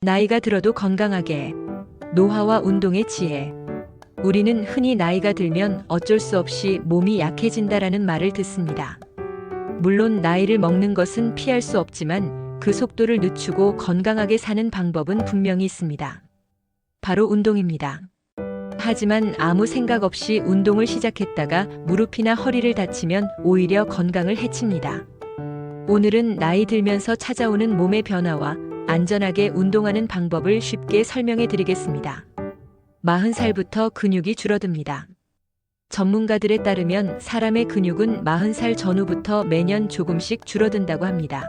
나이가 들어도 건강하게. 노화와 운동의 지혜. 우리는 흔히 나이가 들면 어쩔 수 없이 몸이 약해진다라는 말을 듣습니다. 물론 나이를 먹는 것은 피할 수 없지만 그 속도를 늦추고 건강하게 사는 방법은 분명히 있습니다. 바로 운동입니다. 하지만 아무 생각 없이 운동을 시작했다가 무릎이나 허리를 다치면 오히려 건강을 해칩니다. 오늘은 나이 들면서 찾아오는 몸의 변화와 안전하게 운동하는 방법을 쉽게 설명해 드리겠습니다. 40살부터 근육이 줄어듭니다. 전문가들에 따르면 사람의 근육은 40살 전후부터 매년 조금씩 줄어든다고 합니다.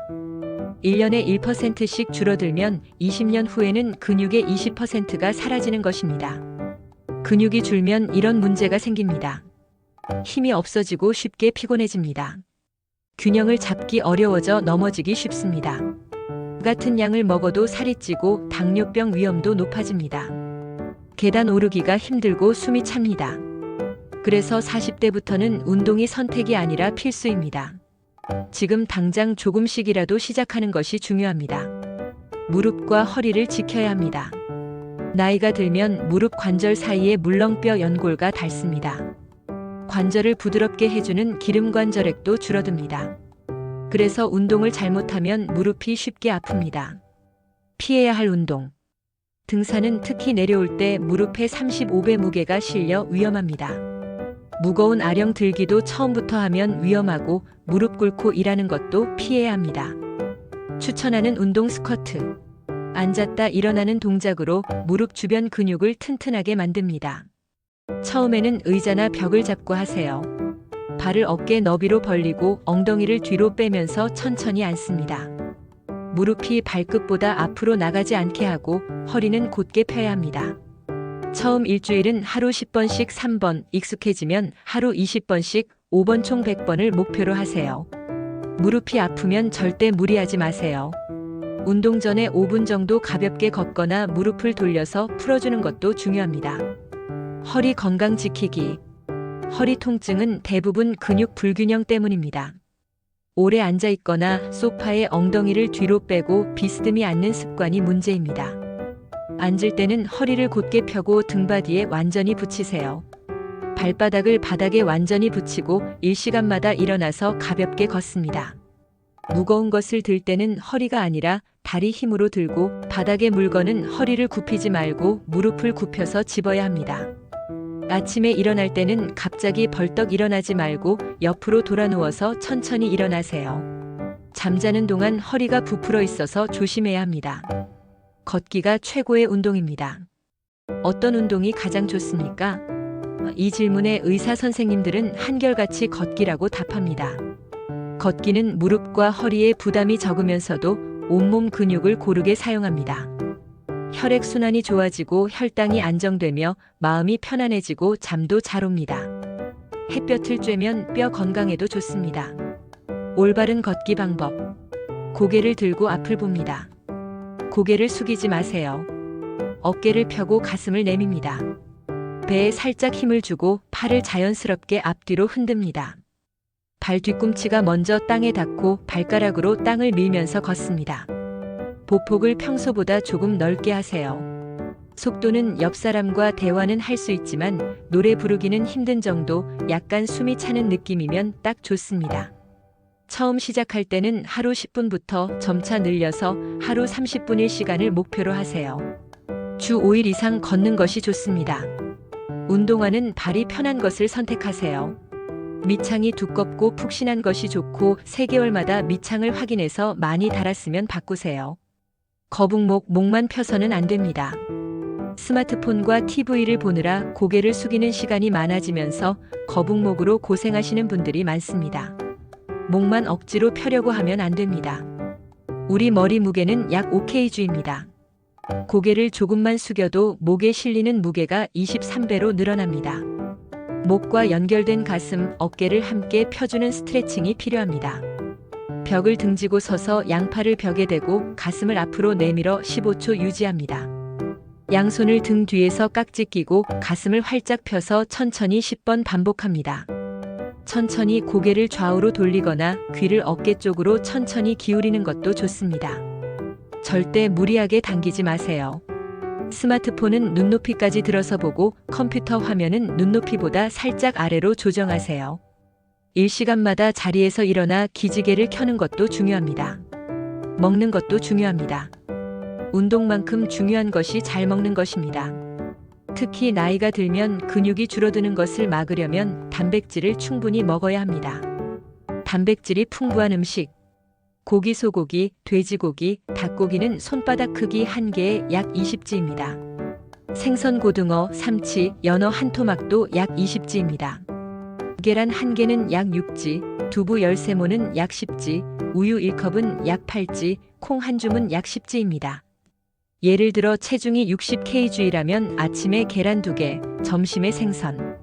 1년에 1%씩 줄어들면 20년 후에는 근육의 20%가 사라지는 것입니다. 근육이 줄면 이런 문제가 생깁니다. 힘이 없어지고 쉽게 피곤해집니다. 균형을 잡기 어려워져 넘어지기 쉽습니다. 같은 양을 먹어도 살이 찌고 당뇨병 위험도 높아집니다. 계단 오르기가 힘들고 숨이 찹니다. 그래서 40대부터는 운동이 선택이 아니라 필수입니다. 지금 당장 조금씩이라도 시작하는 것이 중요합니다. 무릎과 허리를 지켜야 합니다. 나이가 들면 무릎 관절 사이에 물렁뼈 연골과 닳습니다. 관절을 부드럽게 해주는 기름관절액도 줄어듭니다. 그래서 운동을 잘못하면 무릎이 쉽게 아픕니다. 피해야 할 운동. 등산은 특히 내려올 때 무릎에 35배 무게가 실려 위험합니다. 무거운 아령 들기도 처음부터 하면 위험하고 무릎 꿇고 일하는 것도 피해야 합니다. 추천하는 운동 스쿼트. 앉았다 일어나는 동작으로 무릎 주변 근육을 튼튼하게 만듭니다. 처음에는 의자나 벽을 잡고 하세요. 발을 어깨 너비로 벌리고 엉덩이를 뒤로 빼면서 천천히 앉습니다. 무릎이 발끝보다 앞으로 나가지 않게 하고 허리는 곧게 펴야 합니다. 처음 일주일은 하루 10번씩 3번, 익숙해지면 하루 20번씩 5번 총 100번을 목표로 하세요. 무릎이 아프면 절대 무리하지 마세요. 운동 전에 5분 정도 가볍게 걷거나 무릎을 돌려서 풀어주는 것도 중요합니다. 허리 건강 지키기. 허리 통증은 대부분 근육 불균형 때문입니다. 오래 앉아 있거나 소파에 엉덩이를 뒤로 빼고 비스듬히 앉는 습관이 문제입니다. 앉을 때는 허리를 곧게 펴고 등바디에 완전히 붙이세요. 발바닥을 바닥에 완전히 붙이고 일시간마다 일어나서 가볍게 걷습니다. 무거운 것을 들 때는 허리가 아니라 다리 힘으로 들고 바닥에 물건은 허리를 굽히지 말고 무릎을 굽혀서 집어야 합니다. 아침에 일어날 때는 갑자기 벌떡 일어나지 말고 옆으로 돌아 누워서 천천히 일어나세요. 잠자는 동안 허리가 부풀어 있어서 조심해야 합니다. 걷기가 최고의 운동입니다. 어떤 운동이 가장 좋습니까? 이 질문에 의사 선생님들은 한결같이 걷기라고 답합니다. 걷기는 무릎과 허리에 부담이 적으면서도 온몸 근육을 고르게 사용합니다. 혈액순환이 좋아지고 혈당이 안정되며 마음이 편안해지고 잠도 잘 옵니다. 햇볕을 쬐면 뼈 건강에도 좋습니다. 올바른 걷기 방법. 고개를 들고 앞을 봅니다. 고개를 숙이지 마세요. 어깨를 펴고 가슴을 내밉니다. 배에 살짝 힘을 주고 팔을 자연스럽게 앞뒤로 흔듭니다. 발 뒤꿈치가 먼저 땅에 닿고 발가락으로 땅을 밀면서 걷습니다. 보폭을 평소보다 조금 넓게 하세요. 속도는 옆 사람과 대화는 할 수 있지만 노래 부르기는 힘든 정도, 약간 숨이 차는 느낌이면 딱 좋습니다. 처음 시작할 때는 하루 10분부터 점차 늘려서 하루 30분일 시간을 목표로 하세요. 주 5일 이상 걷는 것이 좋습니다. 운동화는 발이 편한 것을 선택하세요. 밑창이 두껍고 푹신한 것이 좋고 3개월마다 밑창을 확인해서 많이 닳았으면 바꾸세요. 거북목, 목만 펴서는 안 됩니다. 스마트폰과 TV를 보느라 고개를 숙이는 시간이 많아지면서 거북목으로 고생하시는 분들이 많습니다. 목만 억지로 펴려고 하면 안 됩니다. 우리 머리 무게는 약 5kg입니다. 고개를 조금만 숙여도 목에 실리는 무게가 23배로 늘어납니다. 목과 연결된 가슴, 어깨를 함께 펴주는 스트레칭이 필요합니다. 벽을 등지고 서서 양팔을 벽에 대고 가슴을 앞으로 내밀어 15초 유지합니다. 양손을 등 뒤에서 깍지 끼고 가슴을 활짝 펴서 천천히 10번 반복합니다. 천천히 고개를 좌우로 돌리거나 귀를 어깨 쪽으로 천천히 기울이는 것도 좋습니다. 절대 무리하게 당기지 마세요. 스마트폰은 눈높이까지 들어서 보고 컴퓨터 화면은 눈높이보다 살짝 아래로 조정하세요. 일시간마다 자리에서 일어나 기지개를 켜는 것도 중요합니다. 먹는 것도 중요합니다. 운동만큼 중요한 것이 잘 먹는 것입니다. 특히 나이가 들면 근육이 줄어드는 것을 막으려면 단백질을 충분히 먹어야 합니다. 단백질이 풍부한 음식, 고기, 소고기, 돼지고기, 닭고기는 손바닥 크기 한 개에 약 20지입니다. 생선, 고등어, 삼치, 연어 한 토막도 약 20지입니다. 계란 한 개는 약 6지, 두부 13모는 약 10지, 우유 1컵은 약 8지, 콩 한 줌은 약 10지입니다. 예를 들어 체중이 60kg라면 아침에 계란 2개, 점심에 생선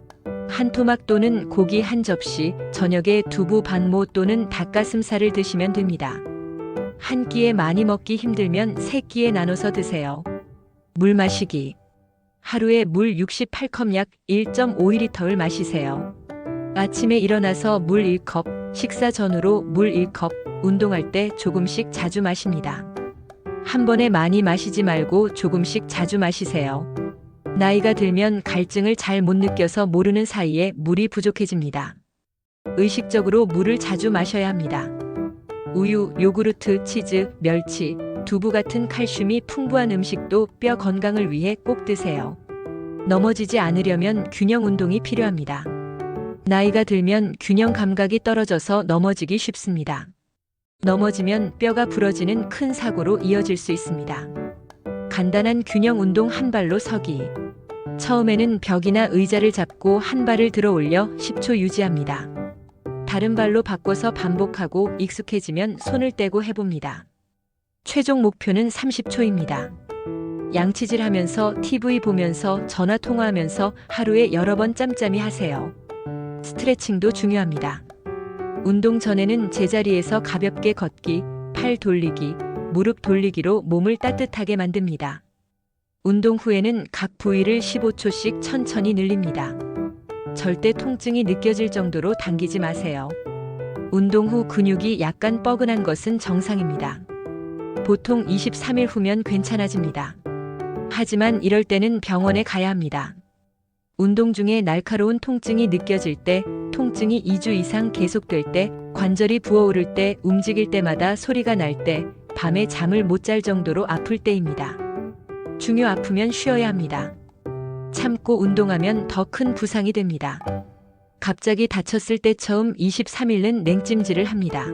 한 토막 또는 고기 한 접시, 저녁에 두부 반모 또는 닭가슴살을 드시면 됩니다. 한 끼에 많이 먹기 힘들면 3끼에 나눠서 드세요. 물 마시기. 하루에 물 68컵 약 1.5리터를 마시세요. 아침에 일어나서 물 1컵, 식사 전후로 물 1컵, 운동할 때 조금씩 자주 마십니다. 한 번에 많이 마시지 말고 조금씩 자주 마시세요. 나이가 들면 갈증을 잘 못 느껴서 모르는 사이에 물이 부족해집니다. 의식적으로 물을 자주 마셔야 합니다. 우유, 요구르트, 치즈, 멸치, 두부 같은 칼슘이 풍부한 음식도 뼈 건강을 위해 꼭 드세요. 넘어지지 않으려면 균형 운동이 필요합니다. 나이가 들면 균형 감각이 떨어져서 넘어지기 쉽습니다. 넘어지면 뼈가 부러지는 큰 사고로 이어질 수 있습니다. 간단한 균형 운동 한 발로 서기. 처음에는 벽이나 의자를 잡고 한 발을 들어 올려 10초 유지합니다. 다른 발로 바꿔서 반복하고 익숙해지면 손을 떼고 해봅니다. 최종 목표는 30초입니다. 양치질 하면서 TV 보면서 전화 통화하면서 하루에 여러 번 짬짬이 하세요. 스트레칭도 중요합니다. 운동 전에는 제자리에서 가볍게 걷기, 팔 돌리기, 무릎 돌리기로 몸을 따뜻하게 만듭니다. 운동 후에는 각 부위를 15초씩 천천히 늘립니다. 절대 통증이 느껴질 정도로 당기지 마세요. 운동 후 근육이 약간 뻐근한 것은 정상입니다. 보통 23일 후면 괜찮아집니다. 하지만 이럴 때는 병원에 가야 합니다. 운동 중에 날카로운 통증이 느껴질 때, 통증이 2주 이상 계속될 때, 관절이 부어오를 때, 움직일 때마다 소리가 날 때, 밤에 잠을 못 잘 정도로 아플 때입니다. 중요 아프면 쉬어야 합니다. 참고 운동하면 더 큰 부상이 됩니다. 갑자기 다쳤을 때 처음 23일은 냉찜질을 합니다.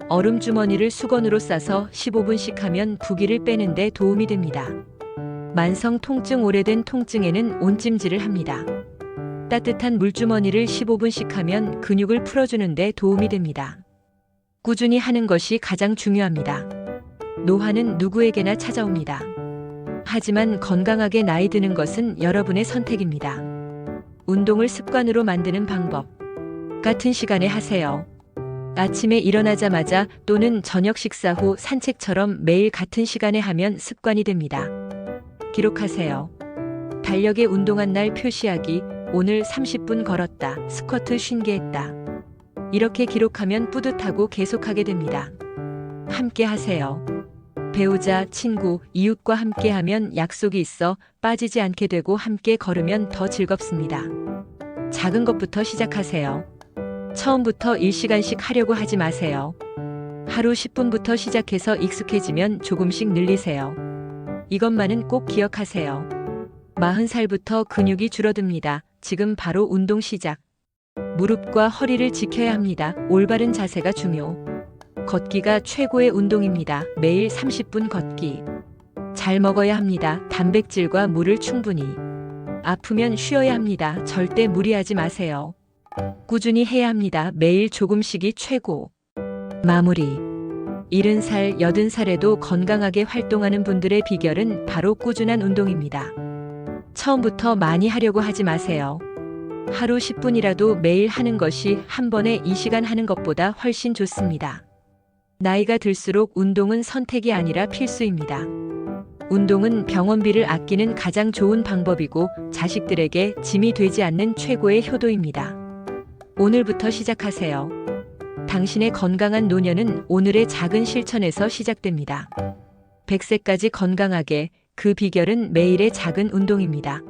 얼음 주머니를 수건으로 싸서 15분씩 하면 부기를 빼는 데 도움이 됩니다. 만성 통증, 오래된 통증에는 온찜질을 합니다. 따뜻한 물주머니를 15분씩 하면 근육을 풀어주는 데 도움이 됩니다. 꾸준히 하는 것이 가장 중요합니다. 노화는 누구에게나 찾아옵니다. 하지만 건강하게 나이 드는 것은 여러분의 선택입니다. 운동을 습관으로 만드는 방법. 같은 시간에 하세요. 아침에 일어나자마자 또는 저녁 식사 후 산책처럼 매일 같은 시간에 하면 습관이 됩니다. 기록하세요. 달력에 운동한 날 표시하기, 오늘 30분 걸었다, 스쿼트 50개 했다. 이렇게 기록하면 뿌듯하고 계속하게 됩니다. 함께 하세요. 배우자, 친구, 이웃과 함께 하면 약속이 있어 빠지지 않게 되고 함께 걸으면 더 즐겁습니다. 작은 것부터 시작하세요. 처음부터 1시간씩 하려고 하지 마세요. 하루 10분부터 시작해서 익숙해지면 조금씩 늘리세요. 이것만은 꼭 기억하세요. 40살부터 근육이 줄어듭니다. 지금 바로 운동 시작. 무릎과 허리를 지켜야 합니다. 올바른 자세가 중요. 걷기가 최고의 운동입니다. 매일 30분 걷기. 잘 먹어야 합니다. 단백질과 물을 충분히. 아프면 쉬어야 합니다. 절대 무리하지 마세요. 꾸준히 해야 합니다. 매일 조금씩이 최고. 마무리. 70살, 80살에도 건강하게 활동하는 분들의 비결은 바로 꾸준한 운동입니다. 처음부터 많이 하려고 하지 마세요. 하루 10분이라도 매일 하는 것이 한 번에 2시간 하는 것보다 훨씬 좋습니다. 나이가 들수록 운동은 선택이 아니라 필수입니다. 운동은 병원비를 아끼는 가장 좋은 방법이고 자식들에게 짐이 되지 않는 최고의 효도입니다. 오늘부터 시작하세요. 당신의 건강한 노년은 오늘의 작은 실천에서 시작됩니다. 100세까지 건강하게 그 비결은 매일의 작은 운동입니다.